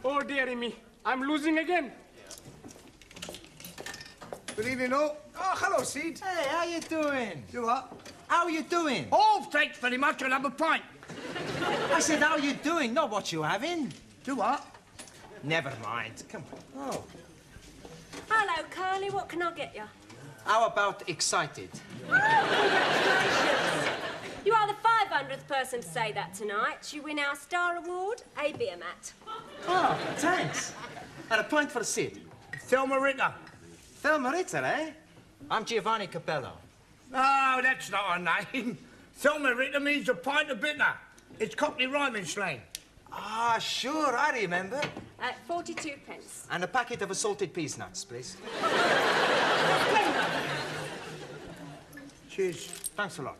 Oh, dearie me, I'm losing again. Good evening, all. Oh, hello, Sid. Hey, how you doing? You what? How you doing? Oh, thanks very much. I'll have a pint. I said, how you doing, not what you having. Do what? Never mind. Come on. Oh. Hello, Curly. What can I get you? How about excited? Oh, congratulations. You are the 500th person to say that tonight. You win our Star Award, a beer mat. Oh, thanks. And a pint for Sid. Thelma Ritter. Thelma Ritter, eh? I'm Giovanni Capello. No, that's not her name. Thelma Ritter means a pint of bitter. It's Cockney rhyming slang. Ah, sure, I remember. 42 pence. And a packet of assorted peas nuts, please. Cheers. Thanks a lot.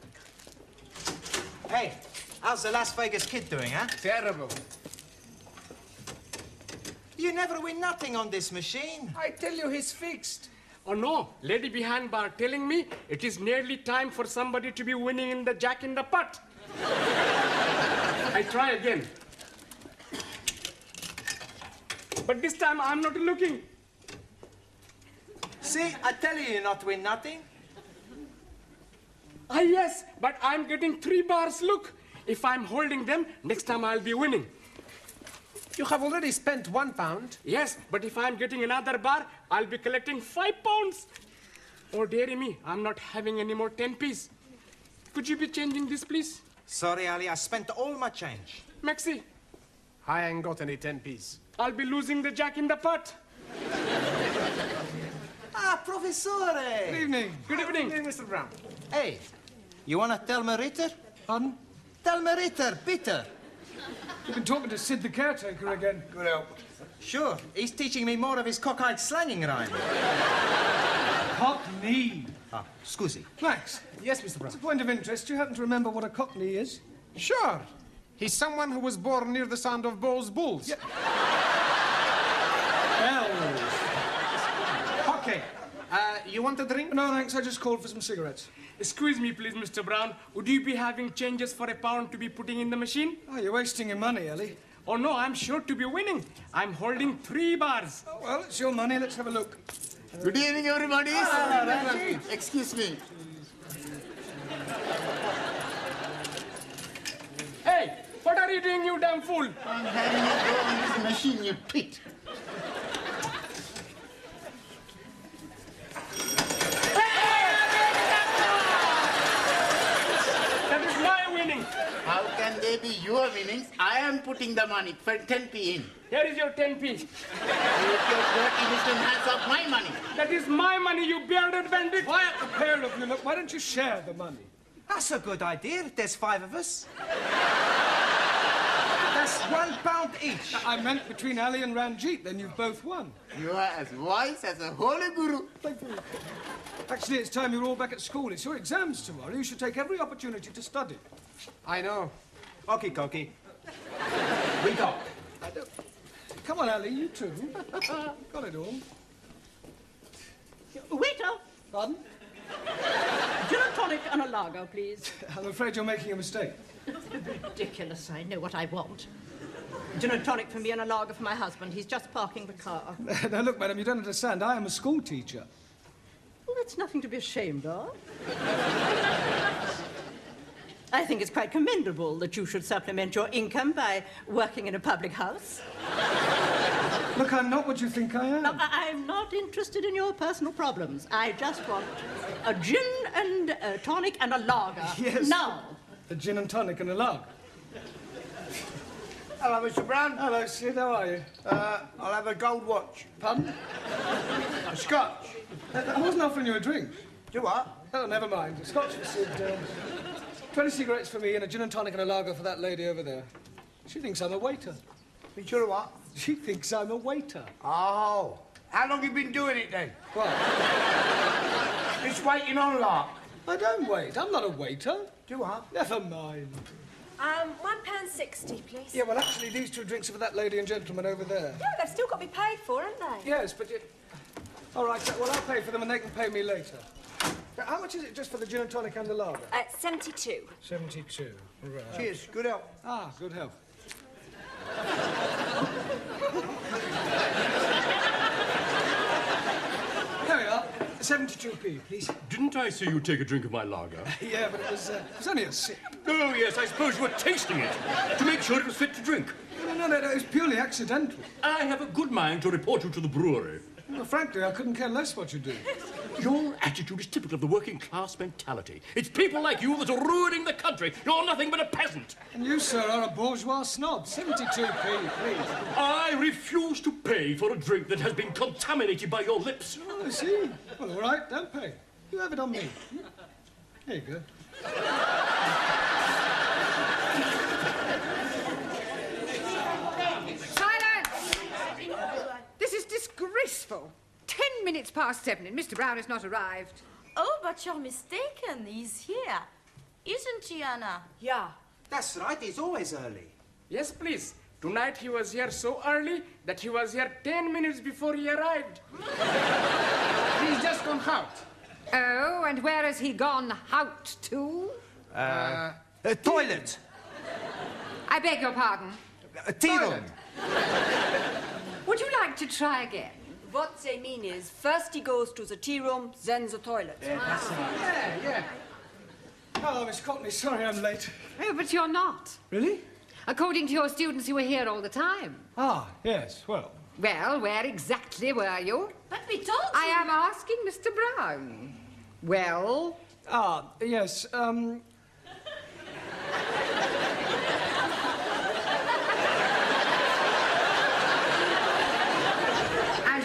Hey, how's the Las Vegas kid doing, huh? Terrible. You never win nothing on this machine. I tell you, he's fixed. Oh, no. Lady behind bar telling me it is nearly time for somebody to be winning in the Jack in the Pot. I try again. But this time I'm not looking. See, I tell you not win nothing. Ah, yes, but I'm getting 3 bars. Look, if I'm holding them, next time I'll be winning. You have already spent £1. Yes, but if I'm getting another bar, I'll be collecting £5. Oh, dearie me, I'm not having any more 10p's. Could you be changing this, please? Sorry, Ali, I spent all my change. Maxi, I ain't got any 10p's. I'll be losing the Jack in the Pot. Ah, Professore! Good evening. Good evening. Mr. Brown. Hey, you want a Thelma Ritter? Pardon? Thelma Ritter, bitter. You've been talking to Sid the caretaker again. Good help. Sure, he's teaching me more of his cockeyed slanging rhyme. Cockney. Ah, scusi. Max. Yes, Mr. Brown. As a point of interest, do you happen to remember what a cockney is? Sure. He's someone who was born near the sound of Bowls Bulls. Yeah. Bells. Okay. You want a drink? No, thanks. I just called for some cigarettes. Excuse me, please, Mr. Brown. Would you be having changes for £1 to be putting in the machine? Oh, you're wasting your money, Ellie. Oh, no, I'm sure to be winning. I'm holding 3 bars. Oh, well, it's your money. Let's have a look. Good evening, everybody. Excuse me. Hey, what are you doing, you damn fool? I'm having a go on this machine, you pit. That is my winning. How can they be your winnings? I am putting the money for 10p in. Here is your 10p. Take your dirty little hands off my money. That is my money, you bearded bandit. Quiet, the pair of you. Look, why don't you share the money? That's a good idea. There's 5 of us. That's £1 each. I meant between Ali and Ranjit, then you've both won. You are as wise as a holy guru. Thank you. Actually, it's time you're all back at school. It's your exams tomorrow. You should take every opportunity to study. I know. Okie dokie. We go. Come on, Ali, you too. Got it all. Waiter, Pardon? gin and tonic and a lager, please. I'm afraid you're making a mistake. Ridiculous, I know what I want. Gin and tonic for me and a lager for my husband. He's just parking the car. Now, look, madam, you don't understand. I am a school teacher. Well, that's nothing to be ashamed of. I think it's quite commendable that you should supplement your income by working in a public house. Look, I'm not what you think I am. No, I'm not interested in your personal problems. I just want a gin and a tonic and a lager. Yes. Now. A gin and tonic and a lager. Hello, Mr. Brown. Hello, Sid, how are you? I'll have a gold watch. Pardon? A scotch. I wasn't offering you a drink. Do what? Oh, never mind. A Scotch for Sid. 20 cigarettes for me and a gin and tonic and a lager for that lady over there. She thinks I'm a waiter. Think you're a what? She thinks I'm a waiter. Oh. How long you been doing it then? What? Just waiting on lark. I don't wait. I'm not a waiter. Do what? Never mind. £1.60, please. Yeah, well, actually, these two drinks are for that lady and gentleman over there. Yeah, they've still got to be paid for, haven't they? Yes, but you... All right, well, I'll pay for them and they can pay me later. Now, how much is it just for the gin and tonic and the lager? 72. 72. Right. Cheers. Good help. Ah, good health. There we are. 72p, please. Didn't I see you take a drink of my lager? Yeah, but it was only a sip. Oh, yes, I suppose you were tasting it to make sure it was fit to drink. No, it was purely accidental. I have a good mind to report you to the brewery. Well, frankly, I couldn't care less what you do. Your attitude is typical of the working class mentality. It's people like you that are ruining the country. You're nothing but a peasant. And you, sir, are a bourgeois snob. 72p, please. I refuse to pay for a drink that has been contaminated by your lips. Oh, I see. Well, all right, don't pay. You have it on me. There you go. Silence! This is disgraceful. 10 minutes past 7 and Mr. Brown has not arrived. Oh, but you're mistaken. He's here. Isn't he, Anna? Yeah. That's right, he's always early. Yes, please. Tonight he was here so early that he was here 10 minutes before he arrived. He's just gone out. Oh, and where has he gone out to? Toilet. I beg your pardon. Tea room. Would you like to try again? What they mean is, first he goes to the tea room, then the toilet. Yeah. Oh, Miss Courtney, sorry I'm late. Oh, but you're not. Really? According to your students, you were here all the time. Ah, yes, well. Well, where exactly were you? But we told I am asking Mr. Brown. Well? Ah, yes, And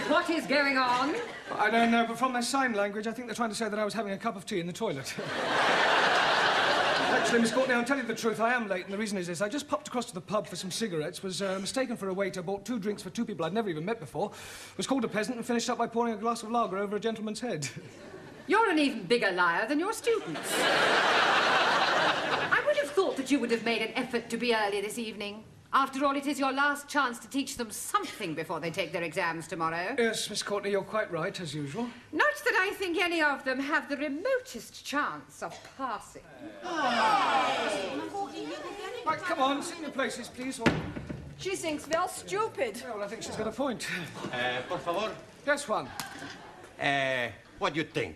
what is going on? I don't know, but from their sign language, I think they're trying to say that I was having a cup of tea in the toilet. Actually, Miss Courtney, I'll tell you the truth, I am late, and the reason is this. I just popped across to the pub for some cigarettes, was mistaken for a waiter, bought 2 drinks for 2 people I'd never even met before, was called a peasant, and finished up by pouring a glass of lager over a gentleman's head. You're an even bigger liar than your students. I would have thought that you would have made an effort to be early this evening. After all, it is your last chance to teach them something before they take their exams tomorrow. Yes, Miss Courtney, you're quite right, as usual. Not that I think any of them have the remotest chance of passing. Right, come on, sit in your places, please. Or... She thinks we're stupid. Well, I think she's got a point. Por favor. Yes, Juan. What do you think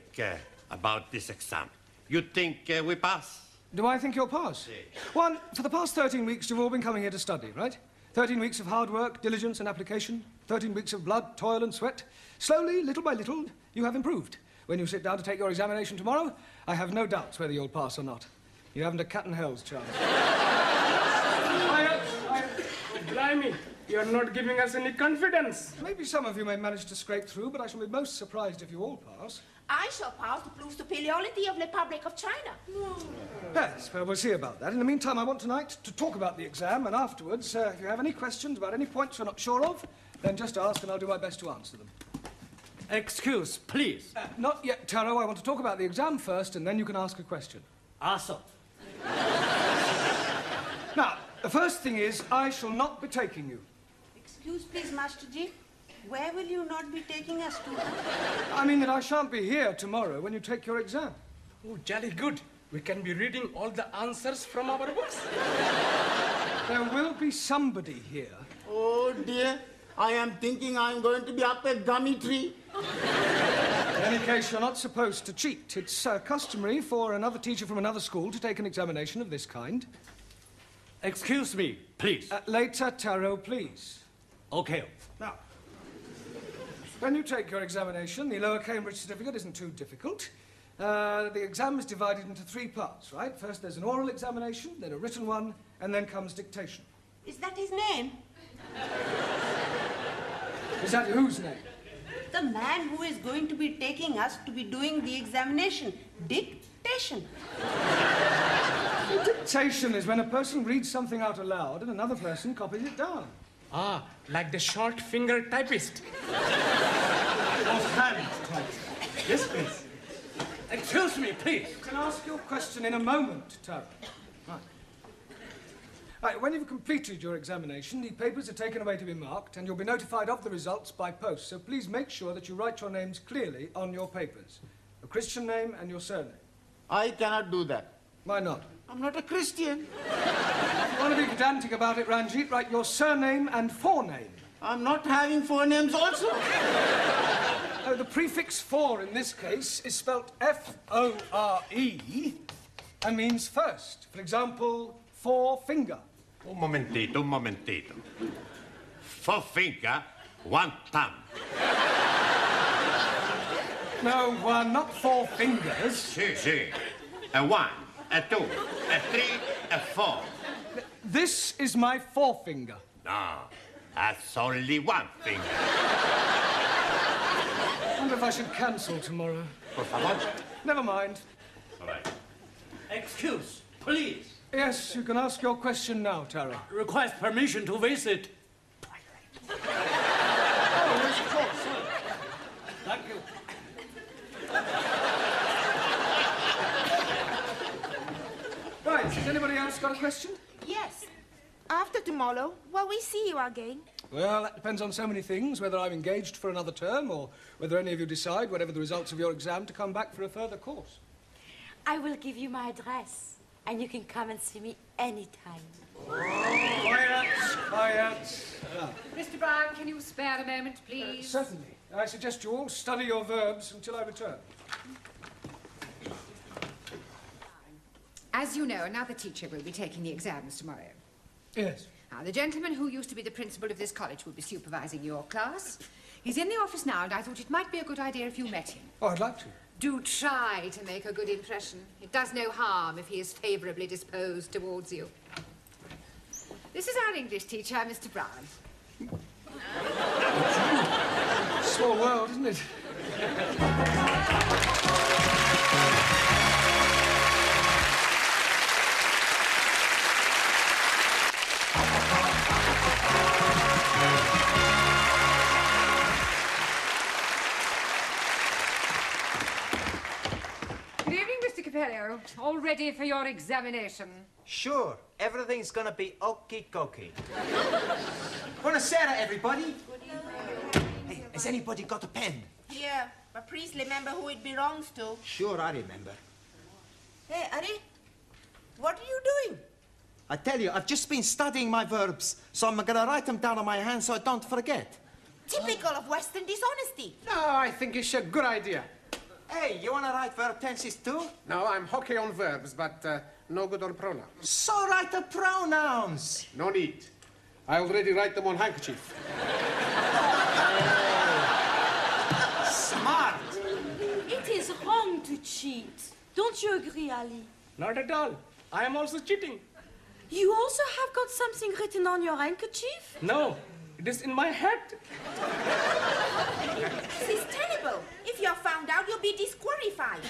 about this exam? You think we pass? Do I think you'll pass? Si. Juan, for the past 13 weeks, you've all been coming here to study, right? 13 weeks of hard work, diligence and application. 13 weeks of blood, toil and sweat. Slowly, little by little, you have improved. When you sit down to take your examination tomorrow, I have no doubts whether you'll pass or not. You haven't a cat and hell's chance. Blimey, you're not giving us any confidence. Maybe some of you may manage to scrape through, but I shall be most surprised if you all pass. I shall pass to prove the superiority of the Republic of China. Yes, well, we'll see about that. In the meantime, I want tonight to talk about the exam, and afterwards, if you have any questions about any points you're not sure of, then just ask and I'll do my best to answer them. Excuse, please. Not yet, Taro. I want to talk about the exam first, and then you can ask a question. Awesome. Now, the first thing is, I shall not be taking you. Excuse, please, Master G. Where will you not be taking us to? I mean that I shan't be here tomorrow when you take your exam. Oh, jolly good. We can be reading all the answers from our books. There will be somebody here. Oh, dear. I am thinking I'm going to be up a gummy tree. In any case, you're not supposed to cheat. It's customary for another teacher from another school to take an examination of this kind. Excuse me, please. Later, Taro, please. Okay. Now, when you take your examination, the Lower Cambridge certificate isn't too difficult. The exam is divided into 3 parts, right? First there's an oral examination, then a written one, and then comes dictation. Is that his name? Is that whose name? the man who is going to be taking us to be doing the examination. Dictation. Dictation is when a person reads something out aloud and another person copies it down. Ah, like the short finger typist. Offhand typist. Yes, please. Excuse me, please. You can ask your question in a moment, Tara. Right. Right, when you've completed your examination, the papers are taken away to be marked, and you'll be notified of the results by post. So please make sure that you write your names clearly on your papers. Your Christian name and your surname. I cannot do that. Why not? I'm not a Christian. If you want to be pedantic about it, Ranjit, write your surname and forename. I'm not having forenames also. Oh, the prefix for in this case is spelt F-O-R-E and means first. For example, forefinger. Un momentito. Forefinger, one thumb. No, not four fingers. Si. A 1, a 2, a 3, a 4. This is my forefinger. No, that's only one finger. I wonder if I should cancel tomorrow. Por favor. Never mind. All right. Excuse, please. Yes, you can ask your question now, Tara. Request permission to visit. Oh, yes, of course. Thank you. Right, has anybody else got a question? Yes. After tomorrow, will we see you again? Well, that depends on so many things, whether I'm engaged for another term or whether any of you decide, whatever the results of your exam, to come back for a further course. I will give you my address, and you can come and see me anytime. Quiet. Mr. Brown, can you spare a moment, please? Certainly. I suggest you all study your verbs until I return. As you know, another teacher will be taking the exams tomorrow. Yes. Now, the gentleman who used to be the principal of this college will be supervising your class. He's in the office now, and I thought it might be a good idea if you met him. Oh, I'd like to. Do try to make a good impression. It does no harm if he is favourably disposed towards you. This is our English teacher, Mr. Brown. Small world, isn't it? Good evening, Mr. Capello. All ready for your examination? Sure, everything's gonna be okie-dokie. Buonasera, everybody. Hey, has anybody got a pen? Yeah, but please remember who it belongs to. Sure, I remember. Hey, Ari, what are you doing? I tell you, I've just been studying my verbs, so I'm gonna write them down on my hand so I don't forget. Typical of Western dishonesty. No, I think it's a good idea. Hey, you wanna write verb tenses too? No, I'm hockey on verbs, but no good on pronouns. So write the pronouns. No need. I already write them on handkerchief. Smart. It is wrong to cheat. Don't you agree, Ali? Not at all. I am also cheating. You also have got something written on your handkerchief? No, it is in my head. This is terrible. If you're found out, you'll be disqualified.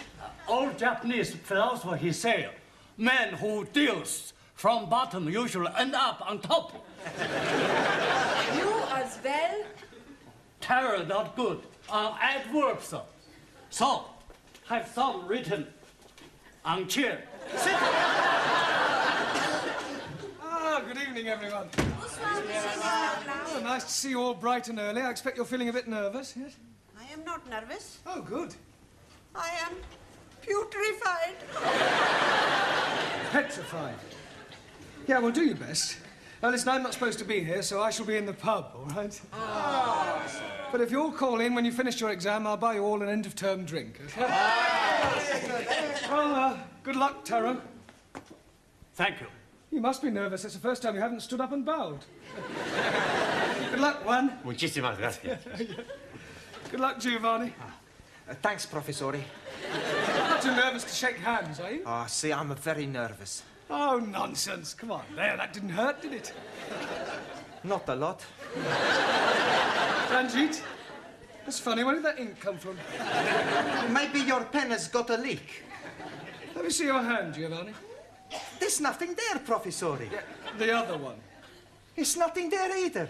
Old Japanese philosopher, he said, man who deals from bottom usually end up on top. You as well? Terror not good. Adverbs. So, have some written on chair. Sit. Ah, good evening, everyone. Oh, nice to see you all bright and early. I expect you're feeling a bit nervous, yes? I am not nervous. Oh, good. I am putrefied. Petrified. Yeah, well, do your best. Now, listen, I'm not supposed to be here, so I shall be in the pub, all right? Oh. But if you'll call in when you finish your exam, I'll buy you all an end-of-term drink. Well, good luck, Tara. Thank you. You must be nervous. It's the first time you haven't stood up and bowed. Good luck, Juan. Muchísimas gracias. Good luck, Giovanni. Thanks, Professore. Not too nervous to shake hands, are you? Oh, see, I'm very nervous. Oh, nonsense. Come on. There, that didn't hurt, did it? Not a lot. Ranjit, That's funny. Where did that ink come from? Maybe your pen has got a leak. Let me see your hand, Giovanni. There's nothing there, Professore. Yeah, the other one. There's nothing there either.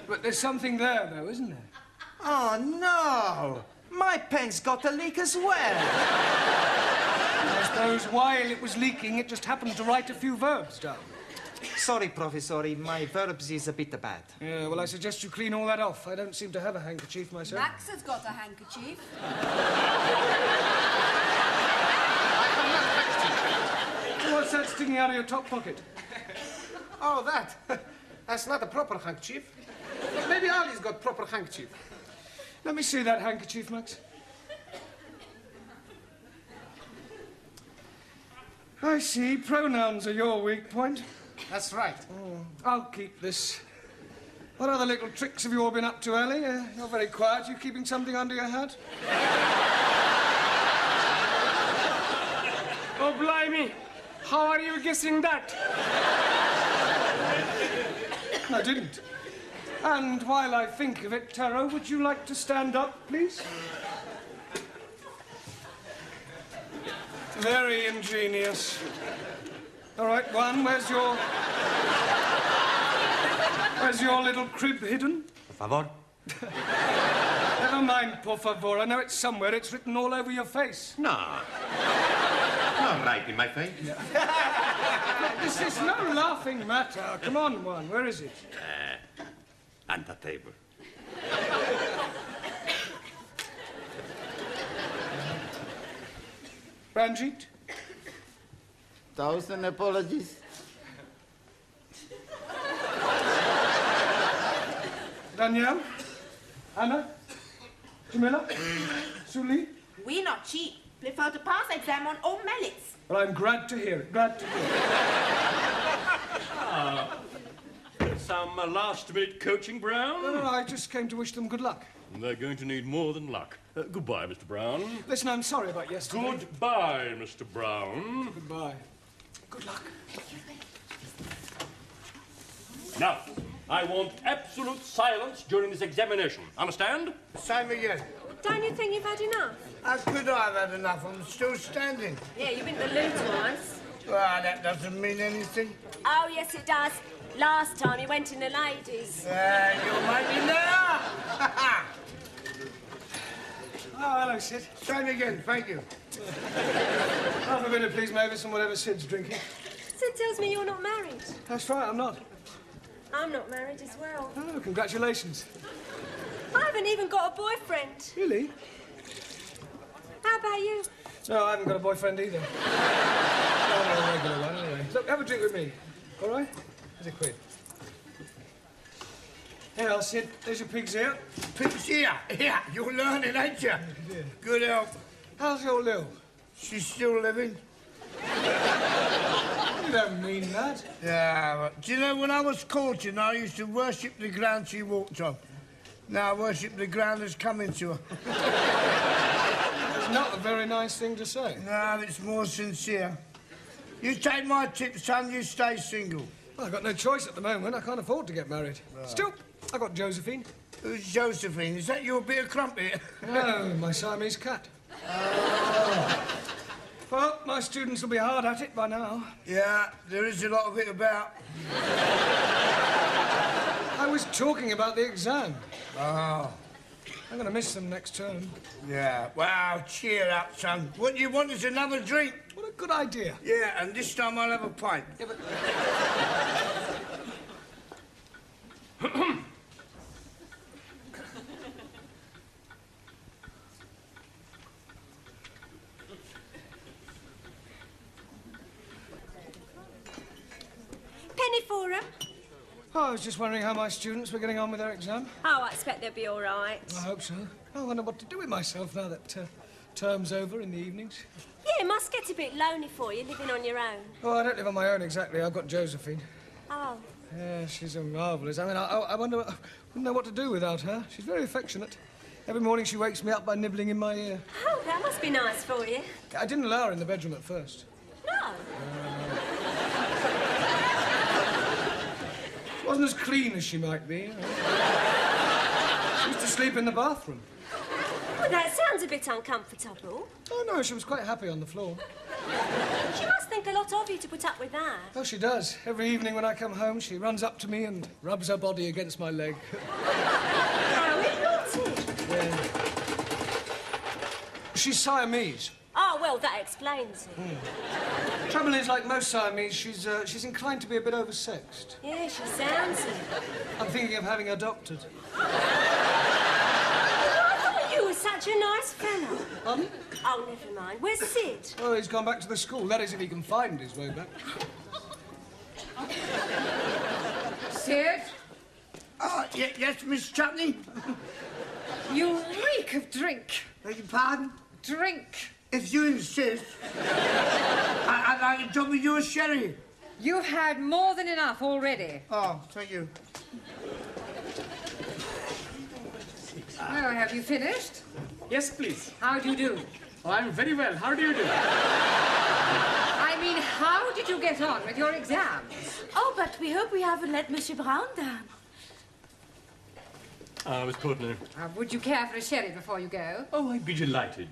But there's something there, though, isn't there? Oh, no. My pen's got a leak as well. I suppose while it was leaking, it just happened to write a few verbs down. Sorry, Professore, my verbs is a bit bad. Yeah, well, I suggest you clean all that off. I don't seem to have a handkerchief myself. Max has got a handkerchief. What's that sticking out of your top pocket? Oh, that. That's not a proper handkerchief. Maybe Ali's got proper handkerchief. Let me see that handkerchief, Max. I see. Pronouns are your weak point. That's right. Oh, I'll keep this. What other little tricks have you all been up to, Ali? You're very quiet. You keeping something under your hat? Oh, blimey. How are you guessing that? I didn't. And while I think of it, Taro, would you like to stand up, please? Very ingenious. All right, one, where's your little crib hidden? Por favor. Never mind, por favor. I know it's somewhere. It's written all over your face. No. Not right in my face. This is no laughing matter. Come on, one. Where is it? On the table. Ranjit? 1,000 apologies. Danielle? Anna? Jamila? Suli? We not cheap. Prefer to pass exam on all merits. Well, I'm glad to hear it. Glad to hear it. Some last-minute coaching, Brown? No, I just came to wish them good luck. They're going to need more than luck. Goodbye, Mr. Brown. Listen, I'm sorry about yesterday. Goodbye, Mr. Brown. Goodbye. Good luck. Now, I want absolute silence during this examination. Understand? Same again. Don't you think you've had enough? How could I have had enough? I'm still standing. Yeah, you've been to the loo twice. Well, that doesn't mean anything. Oh, yes, it does. Last time you went in the ladies. You'll make me now. Oh, hello, Sid. Same again, thank you. Half a minute, please, Mavis, and whatever Sid's drinking. Sid tells me you're not married. That's right, I'm not. I'm not married as well. Oh, congratulations. I haven't even got a boyfriend. Really? How about you? No, I haven't got a boyfriend either. Not a regular one, anyway. Look, have a drink with me, all right? Here's a quid. Here, Sid, there's your pig's ear. Pig's ear? Yeah, you're learning, ain't you? Yeah. Good help. How's your Lil? She's still living. You don't mean that. Yeah, but do you know, when I was courting, I used to worship the ground she walked on. Now I worship the ground that's coming to her. It's not a very nice thing to say. No, it's more sincere. You take my tip, son, you stay single. Well, I've got no choice at the moment. I can't afford to get married. Still, I've got Josephine. Who's Josephine? Is that your bit of crumpet? No, my Siamese cat. Well, my students will be hard at it by now. Yeah, there is a lot of it about. I was talking about the exam. Oh. I'm going to miss them next term. Yeah, well, cheer up, son. What you want is another drink. What a good idea. Yeah, and this time I'll have a pint. Yeah, but... Penny for 'em. Oh, I was just wondering how my students were getting on with their exam. Oh, I expect they'll be all right. I hope so. I wonder what to do with myself now that term's over in the evenings. Yeah, it must get a bit lonely for you, living on your own. Oh, I don't live on my own exactly. I've got Josephine. Oh. Yeah, she's a marvellous. I mean, I wonder... I wouldn't know what to do without her. She's very affectionate. Every morning she wakes me up by nibbling in my ear. Oh, that must be nice for you. I didn't allow her in the bedroom at first. No. She wasn't as clean as she might be. You know. She used to sleep in the bathroom. sounds a bit uncomfortable. Oh, no, she was quite happy on the floor. She must think a lot of you to put up with that. Oh, she does. Every evening when I come home, she runs up to me and rubs her body against my leg. How naughty. Yeah. She's Siamese. Oh, well, that explains it. Trouble is, like most Siamese, she's inclined to be a bit oversexed. Yeah, she sounds it. I'm thinking of having her doctored. You were such a nice fellow. Pardon? Oh, never mind. Where's Sid? Oh, he's gone back to the school. That is, if he can find his way back. Sid? Oh, yes, Miss Chutney? You reek of drink. Beg your pardon? Drink. If you insist, I'd like to top with your sherry. You've had more than enough already. Oh, thank you. Well, have you finished? Yes, please. How do you do? Oh, I'm very well. How do you do? I mean, how did you get on with your exams? Oh, but we hope we haven't let Monsieur Brown down. Miss Courtney. Would you care for a sherry before you go? Oh, I'd be delighted.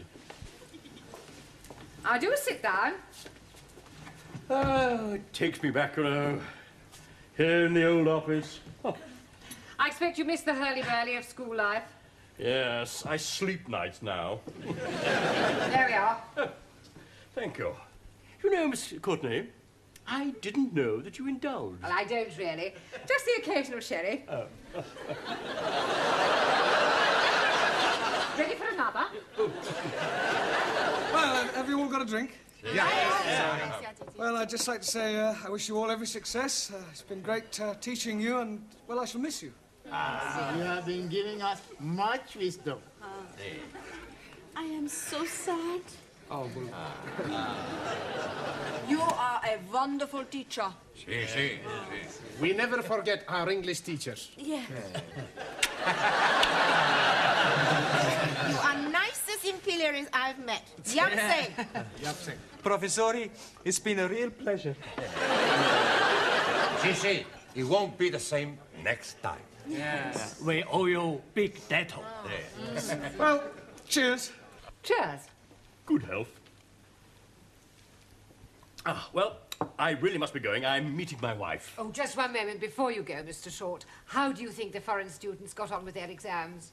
Do sit down. Oh, it takes me back, you know. Here in the old office. Oh. I expect you missed the hurly-burly of school life. Yes, I sleep nights now. There we are. Oh, thank you. You know, Miss Courtney, I didn't know that you indulged. Well, I don't really. Just the occasional sherry. Oh. Ready for another? Well, have you all got a drink? Yeah. Well, I'd just like to say I wish you all every success. It's been great teaching you, and, well, I shall miss you. You have been giving us much wisdom. I am so sad. Oh, well. You are a wonderful teacher. We never forget our English teachers. Yeah. You are nicest imperials I've met. Yapseng. Yapseng. Professori, it's been a real pleasure. Gigi, it won't be the same next time. Yes. We owe you big debt. Well, cheers. Cheers. Good health. Well, I really must be going. I'm meeting my wife. Oh, just one moment before you go, Mr. Short. How do you think the foreign students got on with their exams?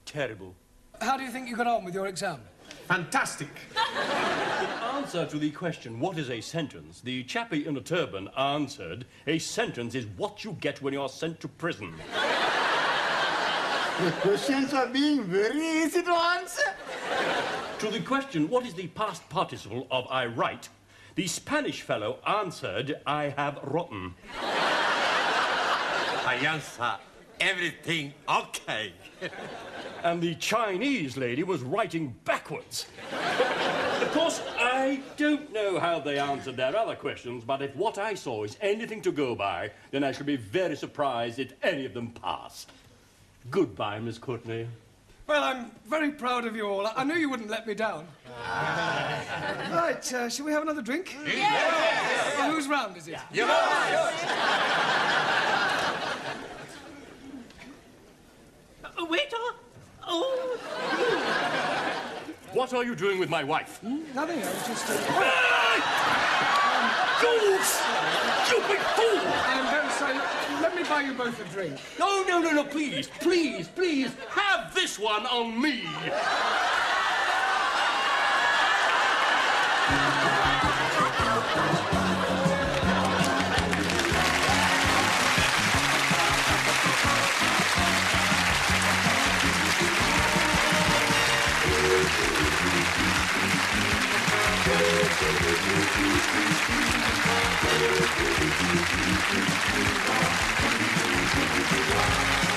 Terrible. How do you think you got on with your exam? Fantastic. In answer to the question, what is a sentence, the chappie in a turban answered, a sentence is what you get when you are sent to prison. The questions are being very easy to answer. To the question, what is the past participle of I write, the Spanish fellow answered, I have rotten. I answer everything okay. And the Chinese lady was writing backwards. Of course, I don't know how they answered their other questions, but if what I saw is anything to go by, then I shall be very surprised if any of them pass. Goodbye, Miss Courtney. Well, I'm very proud of you all. I knew you wouldn't let me down. Right, shall we have another drink? Yes. Well, whose round is it? Yours. Waiter! Oh! What are you doing with my wife? Nothing, I was just... You stupid fool! I'm very sorry. Let me buy you both a drink. No, no, no, no, please, please, please, have this one on me. Thank you.